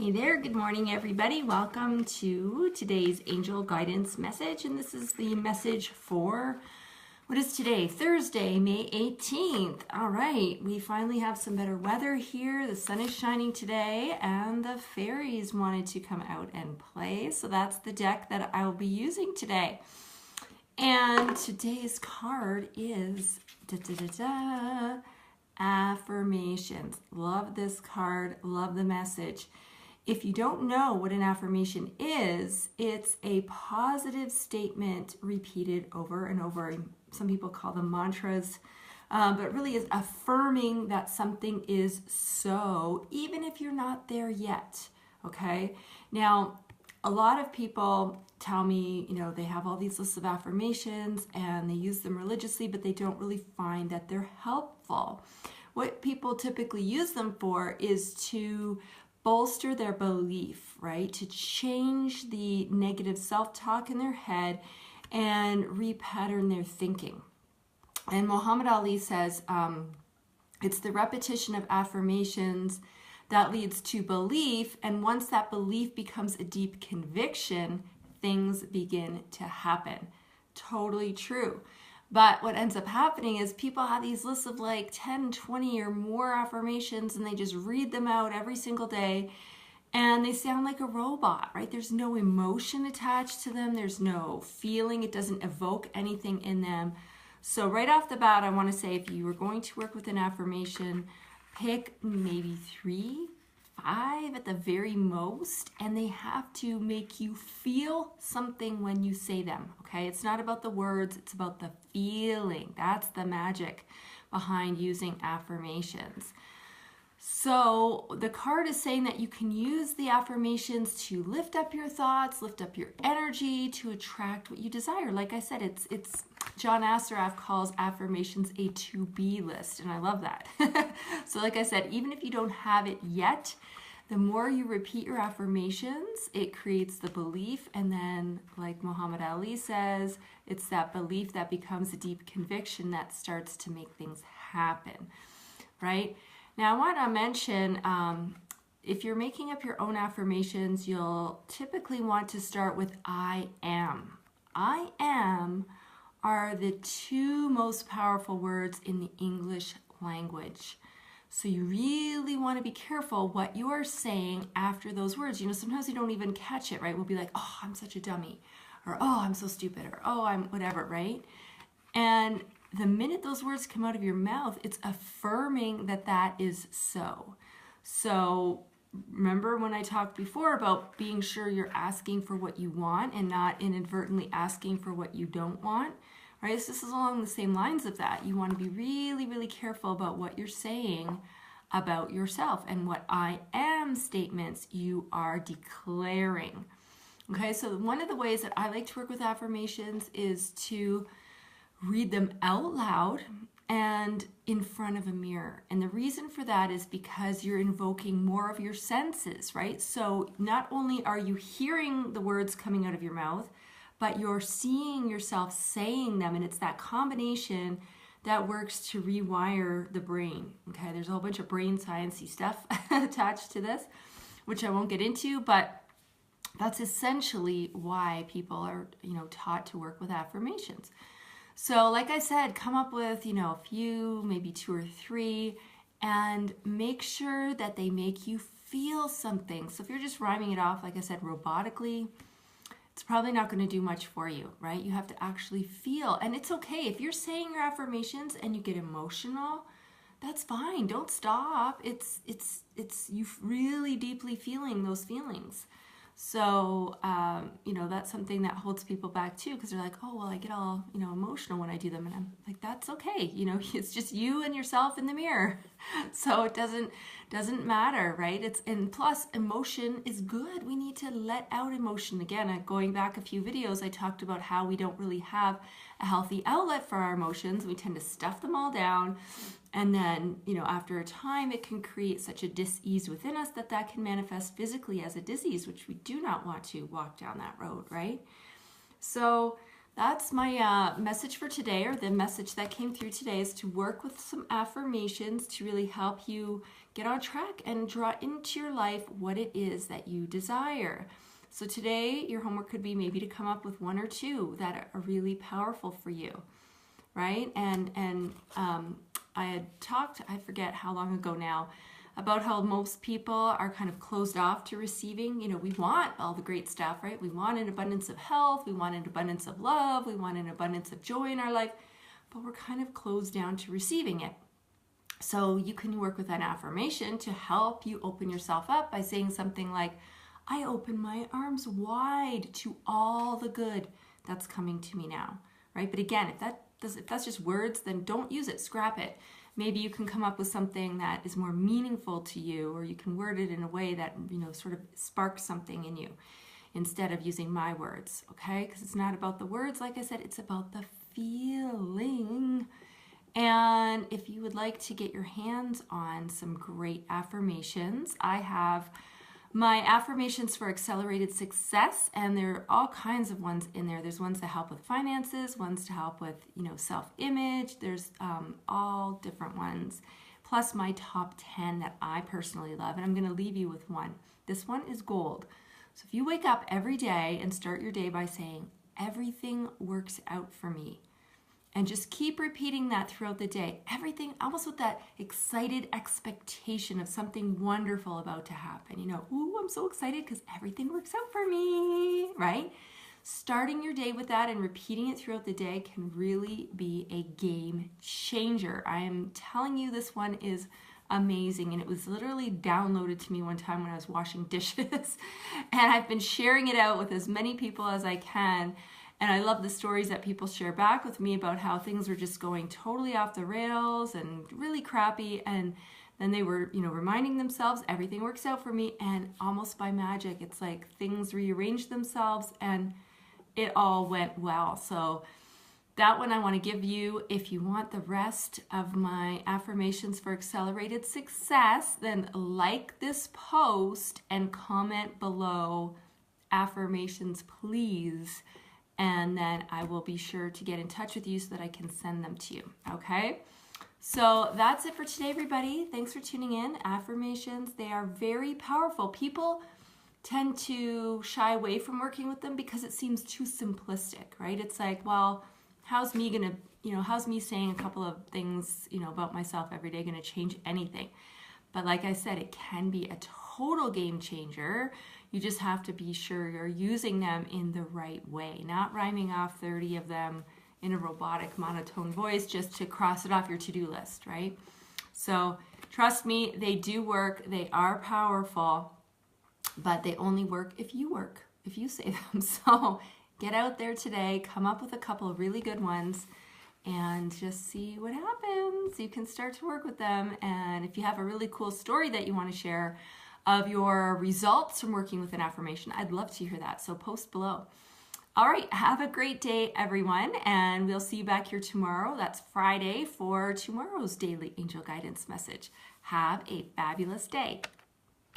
Hey there, good morning everybody. Welcome to today's angel guidance message, and this is the message for, what is today? Thursday, May 18th. All right, we finally have some better weather here. The sun is shining today and the fairies wanted to come out and play, so that's the deck that I will be using today. And today's card is Affirmations. Love this card, love the message. If you don't know what an affirmation is, it's a positive statement repeated over and over. Some people call them mantras, but really is affirming that something is so, even if you're not there yet, okay? Now, a lot of people tell me, they have all these lists of affirmations and they use them religiously, but they don't really find that they're helpful. What people typically use them for is to bolster their belief, right? To change the negative self-talk in their head and repattern their thinking. And Muhammad Ali says, it's the repetition of affirmations that leads to belief, and once that belief becomes a deep conviction, things begin to happen. Totally true. But what ends up happening is people have these lists of like 10, 20 or more affirmations, and they just read them out every single day, and they sound like a robot, right? There's no emotion attached to them. There's no feeling. It doesn't evoke anything in them. So right off the bat, I want to say if you were going to work with an affirmation, pick maybe 3, 5 at the very most, and they have to make you feel something when you say them, okay? It's not about the words, it's about the feeling. That's the magic behind using affirmations. So the card is saying that you can use the affirmations to lift up your thoughts, lift up your energy, to attract what you desire. Like I said, it's John Assaraf calls affirmations a to-be list, and I love that. So like I said, even if you don't have it yet, the more you repeat your affirmations, it creates the belief, and then like Muhammad Ali says, it's that belief that becomes a deep conviction that starts to make things happen, right? Now I want to mention, if you're making up your own affirmations, you'll typically want to start with I am. I am are the 2 most powerful words in the English language. So you really want to be careful what you are saying after those words. Sometimes you don't even catch it, right? We'll be like, oh, I'm such a dummy, or oh, I'm so stupid, or oh, I'm whatever, right? And the minute those words come out of your mouth, it's affirming that that is so. So remember when I talked before about being sure you're asking for what you want and not inadvertently asking for what you don't want, right? So this is along the same lines of that. You want to be really, really careful about what you're saying about yourself and what I am statements you are declaring. Okay, so one of the ways that I like to work with affirmations is to read them out loud and in front of a mirror. And the reason for that is because you're invoking more of your senses, right? So not only are you hearing the words coming out of your mouth, but you're seeing yourself saying them, and it's that combination that works to rewire the brain, okay? There's a whole bunch of brain science-y stuff attached to this, which I won't get into, but that's essentially why people are, taught to work with affirmations. So like I said, come up with, a few, maybe 2 or 3, and make sure that they make you feel something. So if you're just rhyming it off, like I said, robotically, it's probably not going to do much for you, right? You have to actually feel, and it's okay. If you're saying your affirmations and you get emotional, that's fine. Don't stop. It's you really deeply feeling those feelings. So, that's something that holds people back too, because they're like, oh, well, I get all, emotional when I do them. And I'm like, that's okay. It's just you and yourself in the mirror. So it doesn't matter, right? And plus emotion is good. We need to let out emotion. Again, going back a few videos, I talked about how we don't really have a healthy outlet for our emotions. We tend to stuff them all down. And then, after a time, it can create such a dis-ease within us that can manifest physically as a disease, which we do not want to walk down that road, right? So that's my message for today, or the message that came through today, is to work with some affirmations to really help you get on track and draw into your life what it is that you desire. So today, your homework could be maybe to come up with one or two that are really powerful for you, right? And I had talked, I forget how long ago now, about how most people are kind of closed off to receiving. You know, we want all the great stuff, right? We want an abundance of health, we want an abundance of love, we want an abundance of joy in our life, but we're kind of closed down to receiving it. So you can work with an affirmation to help you open yourself up by saying something like, I open my arms wide to all the good that's coming to me now, right? But again, if that's just words, then don't use it, scrap it. Maybe you can come up with something that is more meaningful to you, or you can word it in a way that, you know, sort of sparks something in you instead of using my words, okay? Because it's not about the words, like I said, it's about the feeling. And if you would like to get your hands on some great affirmations, I have my affirmations for accelerated success, and there are all kinds of ones in there. There's ones that help with finances, ones to help with, you know, self-image. There's all different ones, plus my top 10 that I personally love, and I'm going to leave you with one. This one is gold. So if you wake up every day and start your day by saying, everything works out for me, and just keep repeating that throughout the day. Everything, almost with that excited expectation of something wonderful about to happen. You know, ooh, I'm so excited because everything works out for me, right? Starting your day with that and repeating it throughout the day can really be a game changer. I am telling you, this one is amazing, and it was literally downloaded to me one time when I was washing dishes, and I've been sharing it out with as many people as I can. And I love the stories that people share back with me about how things were just going totally off the rails and really crappy. And then they were, you know, reminding themselves, everything works out for me. And almost by magic, it's like things rearranged themselves and it all went well. So that one I want to give you. If you want the rest of my affirmations for accelerated success, then like this post and comment below, affirmations, please. And then I will be sure to get in touch with you so that I can send them to you, okay? So that's it for today, everybody. Thanks for tuning in. Affirmations, they are very powerful. People tend to shy away from working with them because it seems too simplistic, right? It's like, well, how's me gonna, you know, how's me saying a couple of things, you know, about myself every day gonna change anything? But like I said, it can be a total game changer. You just have to be sure you're using them in the right way, not rhyming off 30 of them in a robotic monotone voice just to cross it off your to-do list, right? So trust me, they do work. They are powerful, but they only work if you say them. So get out there today, come up with a couple of really good ones, and just see what happens. You can start to work with them. And if you have a really cool story that you want to share of your results from working with an affirmation, I'd love to hear that. So post below. All right, have a great day, everyone. And we'll see you back here tomorrow. That's Friday for tomorrow's daily angel guidance message. Have a fabulous day.